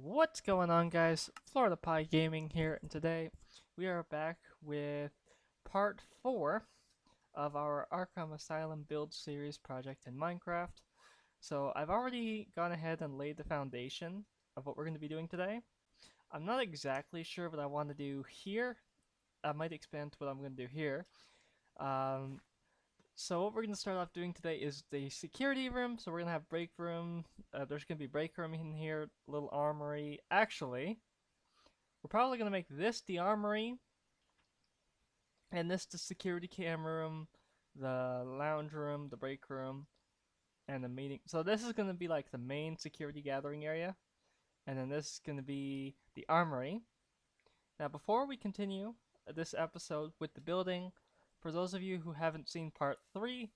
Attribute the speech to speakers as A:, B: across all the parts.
A: What's going on, guys? Florida Pie Gaming here, and today we are back with part 4 of our Arkham Asylum build series project in Minecraft. So I've already gone ahead and laid the foundation of what we're going to be doing today. I'm not exactly sure what I want to do here. I might expand to what I'm going to do here. Um, so what we're going to start off doing today is the security room. So we're going to have break room. There's going to be break room in here, little armory. Actually, we're probably going to make this the armory, and this the security camera room, the lounge room, the break room, and the meeting. So this is going to be like the main security gathering area, and then this is going to be the armory. Now, before we continue this episode with the building, for those of you who haven't seen part 3,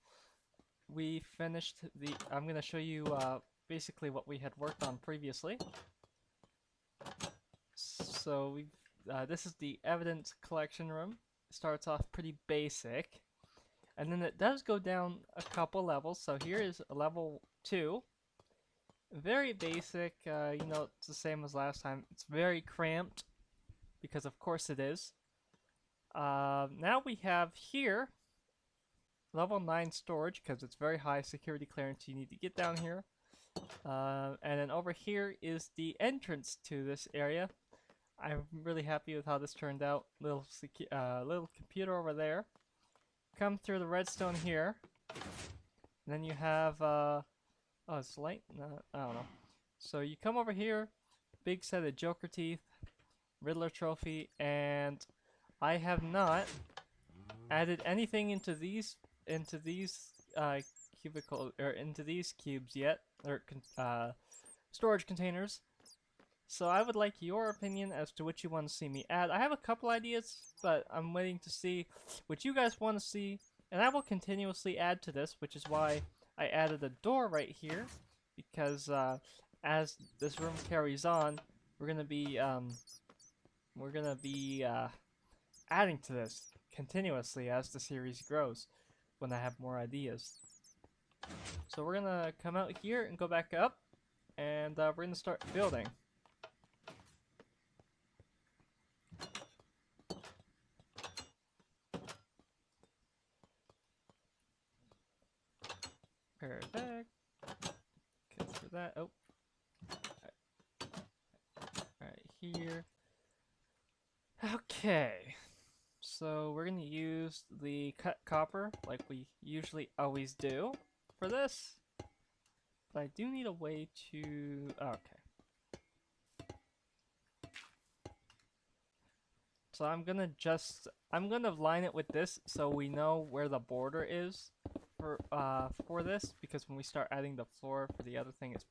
A: we finished the. I'm going to show you basically what we had worked on previously. So this is the evidence collection room. It starts off pretty basic, and then it does go down a couple levels. So here is level 2. Very basic, it's the same as last time. It's very cramped, because of course it is. Now we have here level 9 storage, because it's very high security clearance. You need to get down here. And then over here is the entrance to this area. I'm really happy with how this turned out. Little computer over there. Come through the redstone here. And then you have oh, it's light? No, I don't know. So you come over here, big set of Joker teeth, Riddler trophy, and I have not added anything into these cubicle or into these cubes yet, or storage containers. So I would like your opinion as to what you want to see me add. I have a couple ideas, but I'm waiting to see what you guys want to see, and I will continuously add to this, which is why I added a door right here, because as this room carries on, we're gonna be adding to this continuously as the series grows when I have more ideas. So we're gonna come out here and go back up, and we're gonna start building. Perfect. Get through that. Oh. Right here. Okay. So we're gonna use the cut copper like we usually always do for this. But I do need a way to... Okay. So I'm gonna line it with this so we know where the border is for this, because when we start adding the floor for the other thing, it's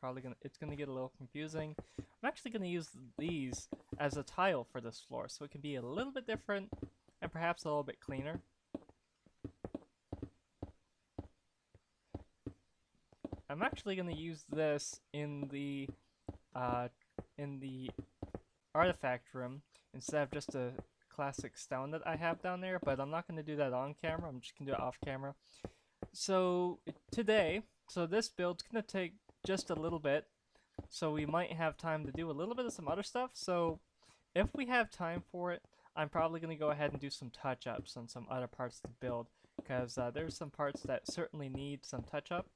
A: gonna get a little confusing. I'm actually gonna use these as a tile for this floor, so it can be a little bit different and perhaps a little bit cleaner. I'm actually gonna use this in the artifact room instead of just a classic stone that I have down there, but I'm not gonna do that on camera. I'm just gonna do it off camera. So this build's gonna take just a little bit, so we might have time to do a little bit of some other stuff. So if we have time for it, I'm probably gonna go ahead and do some touch-ups on some other parts of the build, because there's some parts that certainly need some touch-up.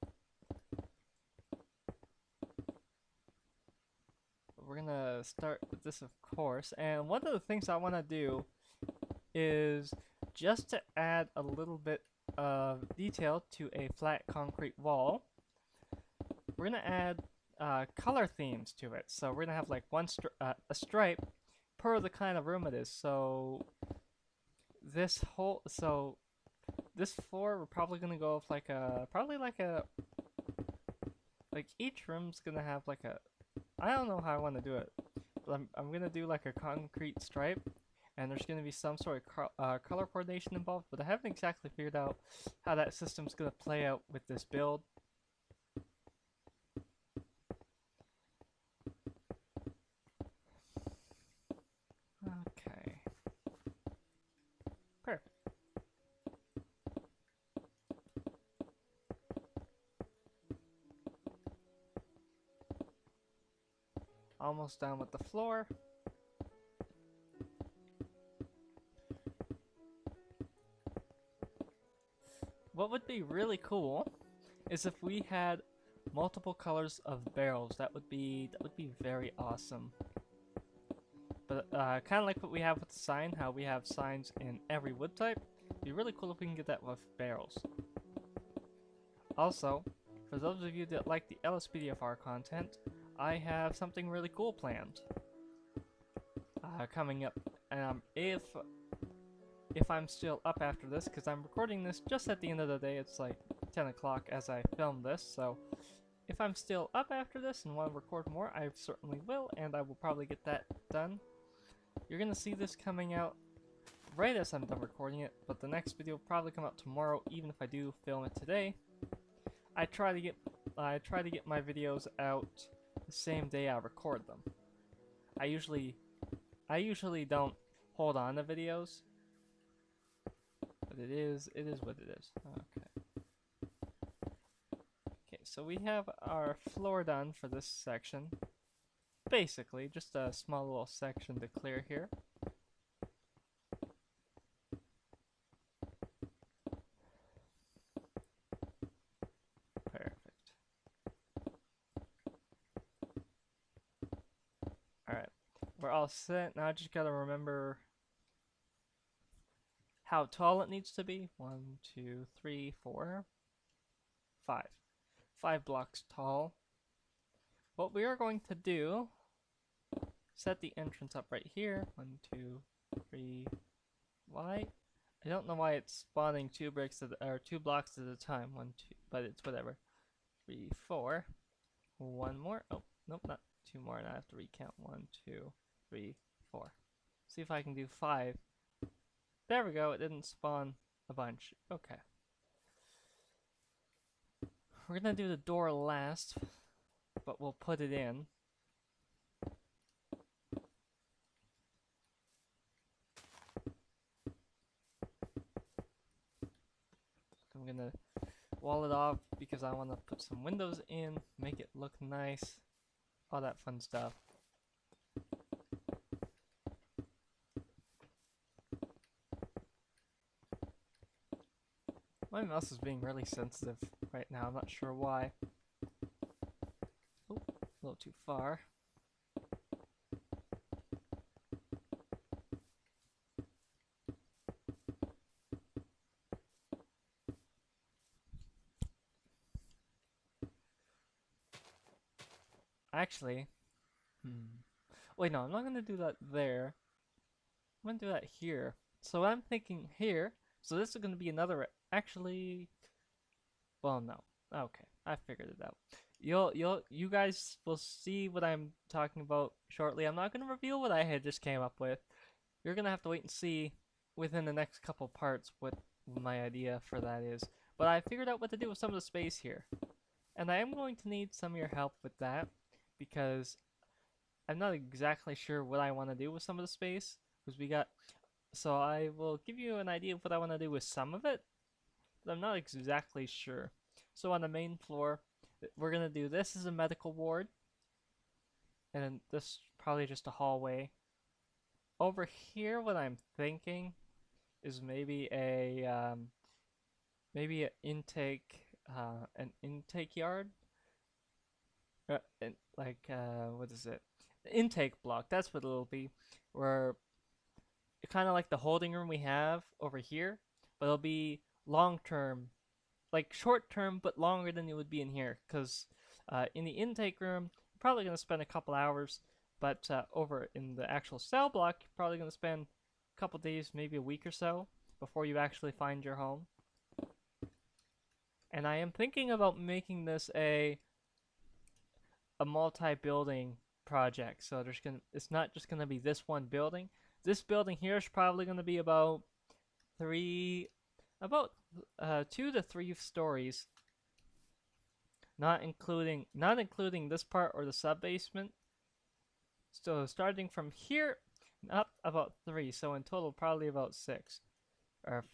A: We're gonna start with this, of course, and one of the things I want to do is just to add a little bit of detail to a flat concrete wall. We're gonna add color themes to it. So we're gonna have like a stripe per the kind of room it is. So this floor, we're probably gonna go with like each room's gonna have like a, I don't know how I want to do it, but I'm gonna do like a concrete stripe, and there's gonna be some sort of color coordination involved, but I haven't exactly figured out how that system's gonna play out with this build. Okay. Perfect. almost done with the floor. What would be really cool is if we had multiple colors of barrels. That would be very awesome. But kind of like what we have with the sign, how we have signs in every wood type. It'd be really cool if we can get that with barrels. Also, for those of you that like the LSPDFR content, I have something really cool planned coming up. If I'm still up after this, because I'm recording this just at the end of the day, it's like 10 o'clock as I film this, so if I'm still up after this and want to record more, I certainly will, and I will probably get that done. You're going to see this coming out right as I'm done recording it, but the next video will probably come out tomorrow, even if I do film it today. I try to get my videos out the same day I record them. I usually don't hold on to videos, but it is what it is. Okay, so we have our floor done for this section. Basically, just a small little section to clear here. Perfect. Alright, we're all set. Now I just gotta remember how tall it needs to be. 1, 2, 3, 4, 5. 5 blocks tall. What we are going to do, set the entrance up right here. 1, 2, 3. Why? I don't know why it's spawning 2 blocks at a time. 1, 2, but it's whatever. 3, 4. 1 more. Oh, nope, not 2 more. And I have to recount. 1, 2, 3, 4. See if I can do 5. There we go. It didn't spawn a bunch. Okay. We're gonna do the door last, but we'll put it in. I'm gonna wall it off because I want to put some windows in, make it look nice, all that fun stuff. My mouse is being really sensitive right now, I'm not sure why. Oh, a little too far. Actually, wait, no, I'm not gonna do that there. I'm gonna do that here. So I'm thinking here, so this is gonna be another, actually, well, no. Okay, I figured it out. You guys will see what I'm talking about shortly. I'm not gonna reveal what I had just came up with. You're gonna have to wait and see within the next couple parts what my idea for that is. But I figured out what to do with some of the space here. And I am going to need some of your help with that, because I'm not exactly sure what I want to do with some of the space. So I will give you an idea of what I want to do with some of it, but I'm not exactly sure. So on the main floor, we're going to do this as a medical ward, and then this probably just a hallway. Over here, what I'm thinking is maybe an intake yard. What is it? Intake block. That's what it'll be. Where kind of like the holding room we have over here, but it'll be long term, like short term, but longer than it would be in here. Because in the intake room, you're probably gonna spend a couple hours, but over in the actual cell block, you're probably gonna spend a couple days, maybe a week or so, before you actually find your home. And I am thinking about making this a multi-building project. So it's not just gonna be this one building. This building here is probably gonna be about 2 to 3 stories, not including this part or the sub basement. So starting from here up about 3. So in total, probably about 6, or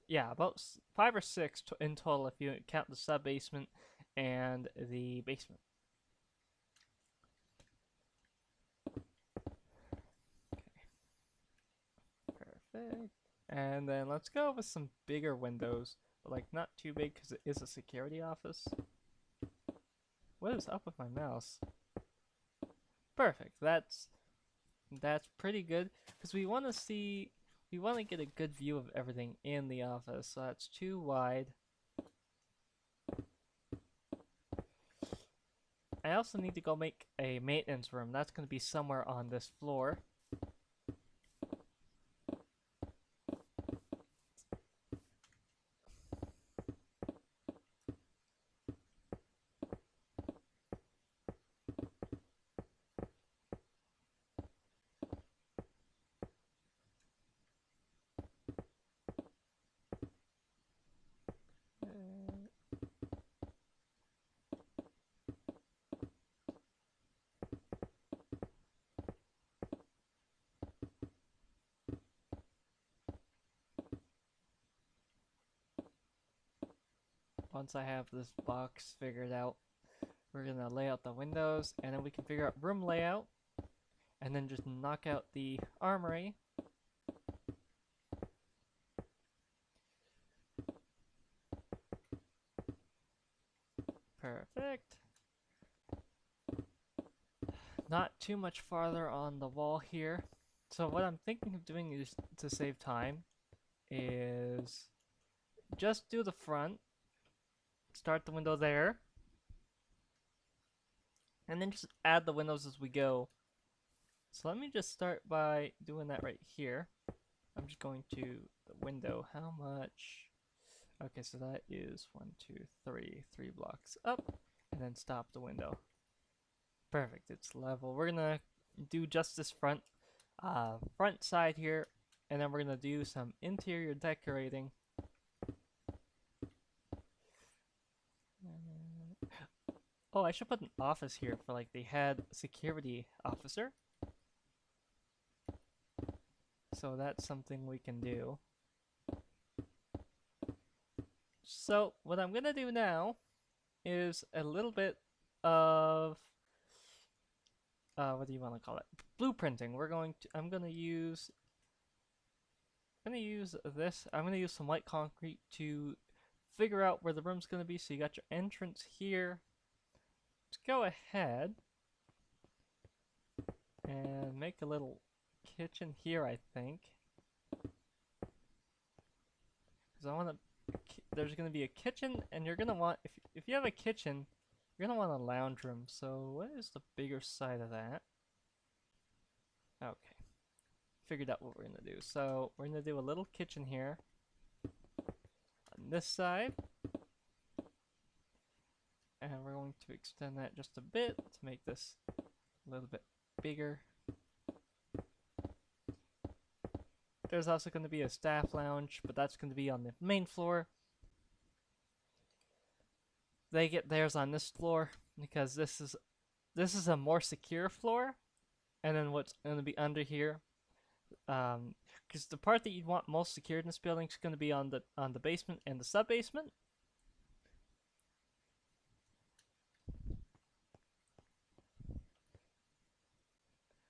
A: yeah, about 5 or 6 in total if you count the sub basement and the basement. Perfect. And then let's go with some bigger windows, but like not too big because it is a security office. What is up with my mouse? Perfect. That's pretty good because we want to get a good view of everything in the office. So that's too wide. I also need to go make a maintenance room. That's going to be somewhere on this floor. Once I have this box figured out, we're going to lay out the windows, and then we can figure out room layout, and then just knock out the armory. Perfect. Not too much farther on the wall here. So what I'm thinking of doing is, to save time, is just do the front, start the window there, and then just add the windows as we go. So let me just start by doing that right here. I'm just going to the window. How much? Okay, so that is 1, 2, 3, 3 blocks up, and then stop the window. Perfect, it's level. We're gonna do just this front side here, and then we're gonna do some interior decorating. Oh, I should put an office here for like the head security officer. So that's something we can do. So what I'm gonna do now is a little bit of what do you want to call it? Blueprinting. I'm gonna use this. I'm gonna use some white concrete to figure out where the room's gonna be. So you got your entrance here. Let's go ahead and make a little kitchen here, I think. Because I want to. There's gonna be a kitchen, and you're gonna want if you have a kitchen, you're gonna want a lounge room. So what is the bigger side of that? Okay, figured out what we're gonna do. So we're gonna do a little kitchen here on this side, and we're going to extend that just a bit to make this a little bit bigger. There's also going to be a staff lounge, but that's going to be on the main floor. They get theirs on this floor because this is a more secure floor, and then what's going to be under here, because the part that you'd want most secured in this building is going to be on the basement and the sub basement.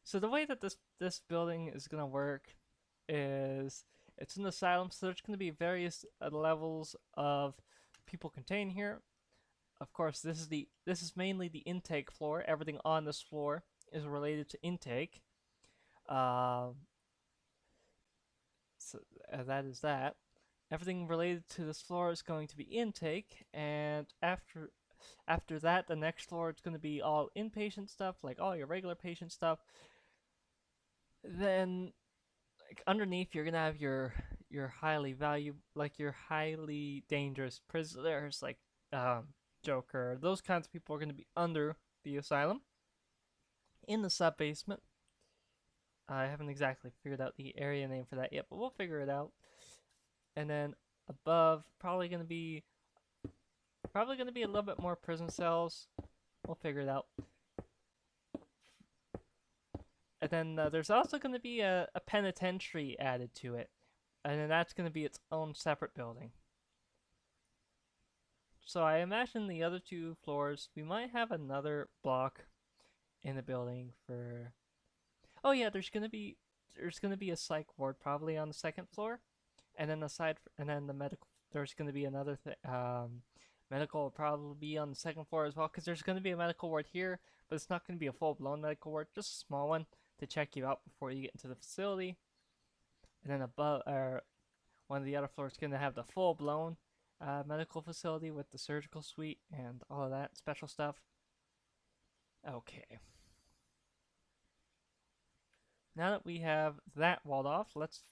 A: So the way that this building is going to work is it's an asylum, so there's going to be various levels of people contained here. Of course, this is mainly the intake floor. Everything on this floor is related to intake. So that is that. Everything related to this floor is going to be intake, and after that, the next floor is going to be all inpatient stuff, like all your regular patient stuff. Then, like underneath, you're gonna have your highly your highly dangerous prisoners, like Joker. Those kinds of people are gonna be under the asylum. In the sub basement, I haven't exactly figured out the area name for that yet, but we'll figure it out. And then above, probably gonna be a little bit more prison cells. We'll figure it out. And then there's also going to be a penitentiary added to it. And then that's going to be its own separate building. So I imagine the other 2 floors, we might have another block in the building for... Oh yeah, there's going to be there's gonna be a psych ward probably on the second floor, and then and then the medical. There's gonna be another thing. Medical will probably be on the second floor as well, because there's gonna be a medical ward here, but it's not gonna be a full-blown medical ward, just a small one to check you out before you get into the facility. And then above, one of the other floors is gonna have the full-blown medical facility with the surgical suite and all of that special stuff. Okay. Now that we have that walled off, let's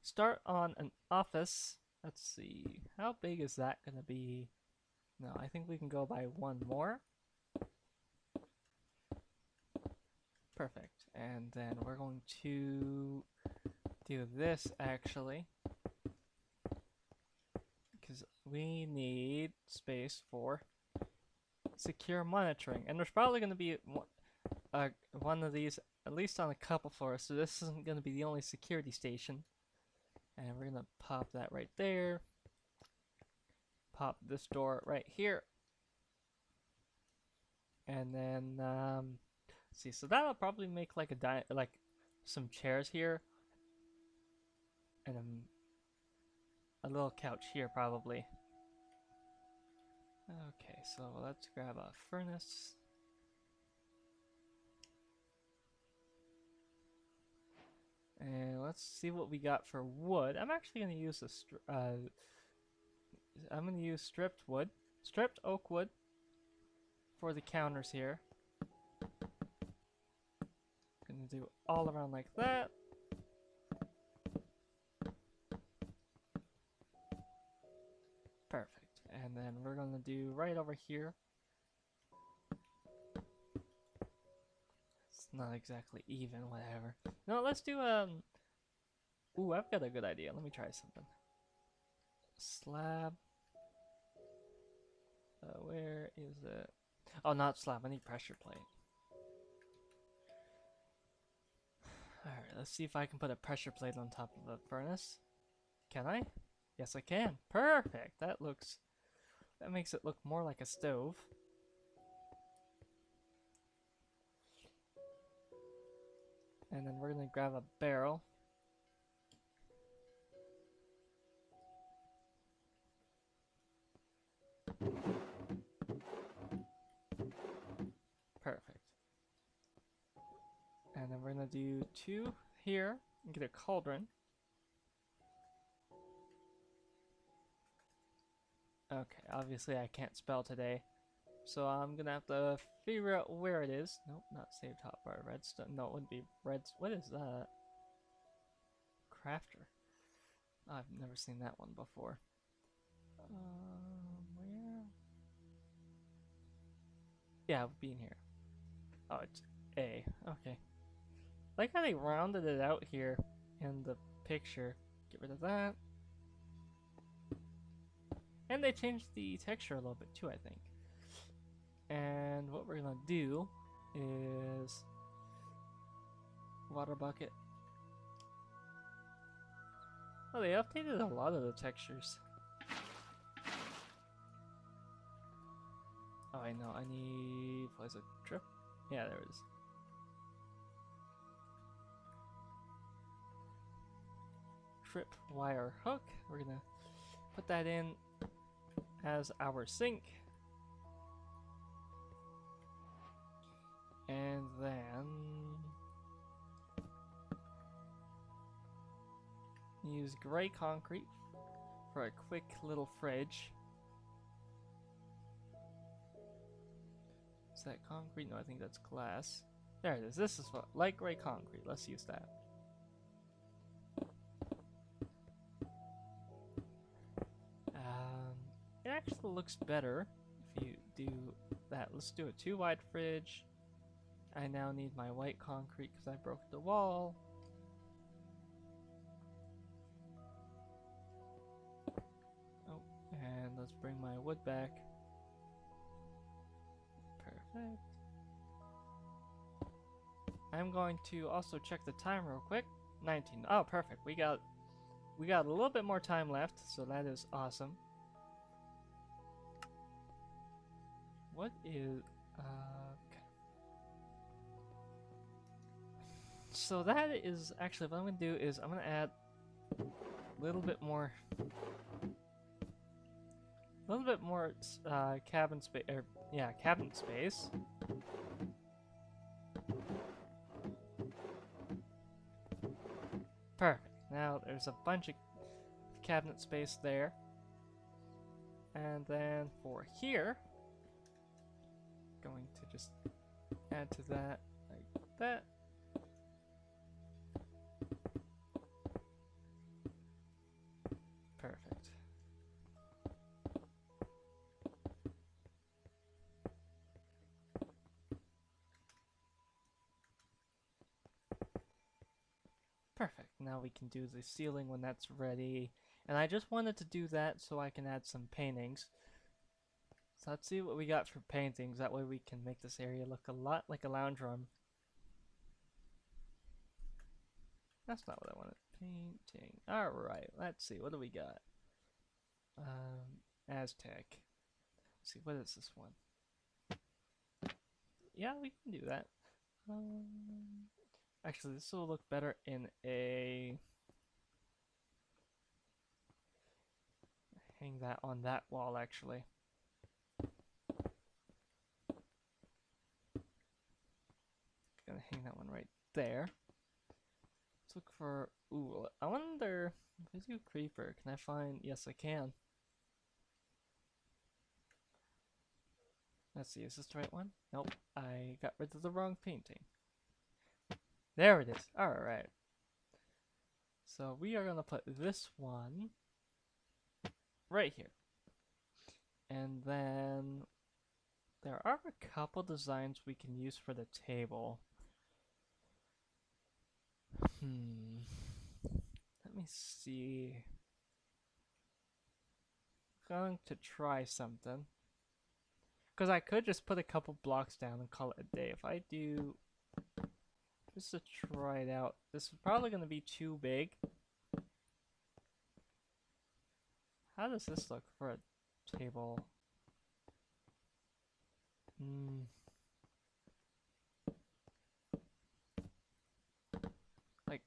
A: start on an office. Let's see, how big is that gonna be? No, I think we can go by one more. Perfect. And then we're going to do this actually, because we need space for secure monitoring, and there's probably going to be one of these at least on a couple floors, so this isn't going to be the only security station. And we're going to pop that right there, pop this door right here, and then let's see, so that'll probably make like like some chairs here and a little couch here probably. Okay, so let's grab a furnace. And let's see what we got for wood. I'm actually going to use I'm going to use stripped oak wood for the counters here. Going to do all around like that. Perfect. And then we're going to do right over here. It's not exactly even, whatever. No, let's do ooh, I've got a good idea. Let me try something. Slab. Where is it? Oh, not slab. I need pressure plate. Alright, let's see if I can put a pressure plate on top of the furnace. Can I? Yes, I can. Perfect. That makes it look more like a stove. And then we're gonna grab a barrel. Perfect. And then we're gonna do 2 here and get a cauldron. Okay, obviously I can't spell today, so I'm gonna have to figure out where it is. Nope, not saved hotbar. Redstone. No, it wouldn't be red. What is that? Crafter. Oh, I've never seen that one before. Where? Yeah, it would be in here. Oh, it's A. Okay. Like how they rounded it out here in the picture. Get rid of that. And they changed the texture a little bit too, I think. And what we're gonna do is water bucket. Oh, they updated a lot of the textures. Oh, I know. I need. What is it? Trip? Yeah, there it is. Trip wire hook. We're gonna put that in as our sink. And then use gray concrete for a quick little fridge. Is that concrete? No, I think that's glass. There it is. This is what, light gray concrete. Let's use that. It actually looks better if you do that. Let's do a 2 wide fridge. I now need my white concrete because I broke the wall. Oh, and let's bring my wood back. Perfect. I'm going to also check the time real quick. 19. Oh, perfect. We got a little bit more time left, so that is awesome. What is okay. So that is actually what I'm gonna do is I'm gonna add a little bit more, cabin space. Yeah, cabinet space. Perfect. Now there's a bunch of cabinet space there. And then for here, going to just add to that like that. Perfect. Perfect. Now we can do the ceiling when that's ready. And I just wanted to do that so I can add some paintings. So let's see what we got for paintings. That way we can make this area look a lot like a lounge room. That's not what I wanted. Painting. Alright, let's see. What do we got? Aztec. Let's see, what is this one? Yeah, we can do that. Actually, this will look better in a... Hang that on that wall, actually. Gonna hang that one right there. Let's look for... Ooh, I wonder... If I do creeper, can I find... Yes, I can. Let's see, is this the right one? Nope, I got rid of the wrong painting. There it is. Alright. So we are gonna put this one right here. And then there are a couple designs we can use for the table. Let me see. I'm going to try something. Because I could just put a couple blocks down and call it a day. If I do... Just to try it out. This is probably going to be too big. How does this look for a table? Like,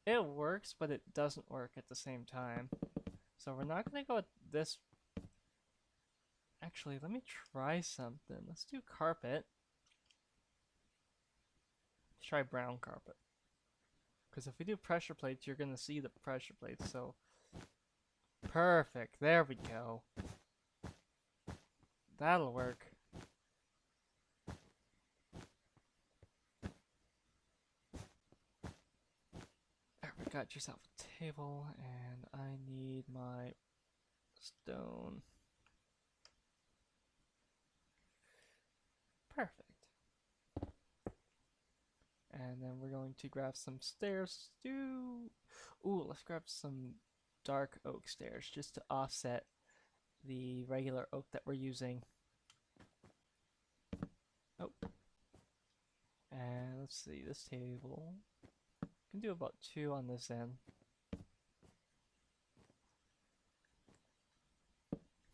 A: it works, but it doesn't work at the same time. So we're not going to go with this. Actually, let me try something. Let's do carpet. Let's try brown carpet. Because if we do pressure plates, you're going to see the pressure plates, so... Perfect. There we go. That'll work. There, we got yourself a table, and I need my stone. Perfect. And then we're going to grab some stairs too. Ooh, let's grab some dark oak stairs just to offset the regular oak that we're using. Oh. And let's see, this table. Can do about 2 on this end.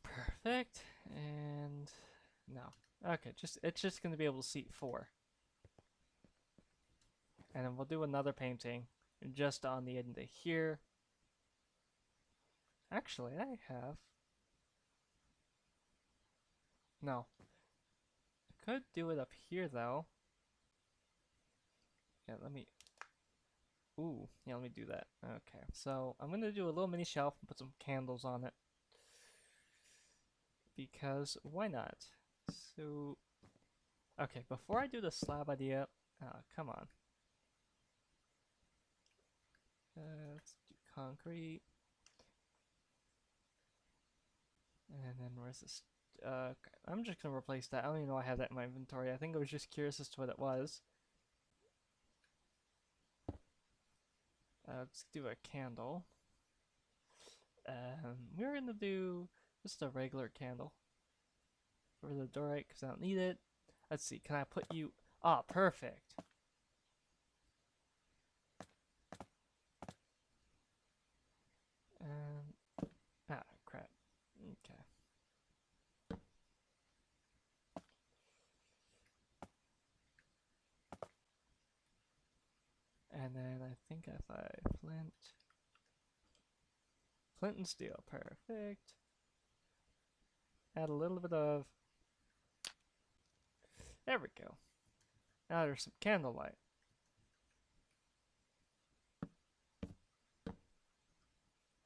A: Perfect. And no. Okay, it's just gonna be able to seat 4. And then we'll do another painting just on the end of here. Actually, I have... No. I could do it up here, though. Yeah, let me... Ooh, yeah, let me do that. Okay, so I'm gonna do a little mini shelf and put some candles on it. Because, why not? So... Okay, before I do the slab idea... come on. Let's do concrete. And then where's this? Okay. I'm just gonna replace that. I don't even know I have that in my inventory. I think I was just curious as to what it was. Let's do a candle. We're gonna do just a regular candle for the doorlight because I don't need it. Let's see. Can I put you? Ah, perfect. Crap. Okay. And then I think if I flint and steel, perfect. Add a little bit of, there we go. Now there's some candlelight.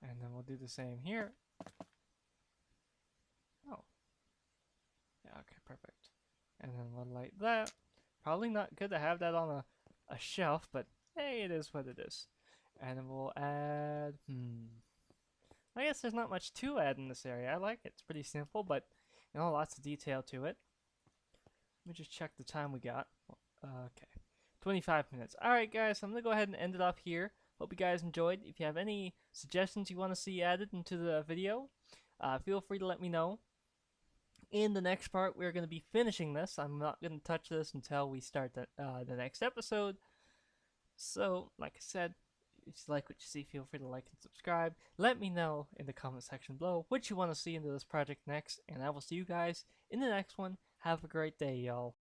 A: And then we'll do the same here. Oh. Yeah, okay, perfect. And then we'll light that. Probably not good to have that on a shelf, but hey, it is what it is. And then we'll add, I guess there's not much to add in this area. I like it. It's pretty simple, but you know, lots of detail to it. Let me just check the time we got. Okay, 25 minutes. Alright guys, I'm going to go ahead and end it off here. Hope you guys enjoyed. If you have any suggestions you want to see added into the video, feel free to let me know. In the next part, we're going to be finishing this. I'm not going to touch this until we start the next episode. So, like I said, if you like what you see, feel free to like and subscribe. Let me know in the comment section below what you want to see into this project next, and I will see you guys in the next one. Have a great day, y'all.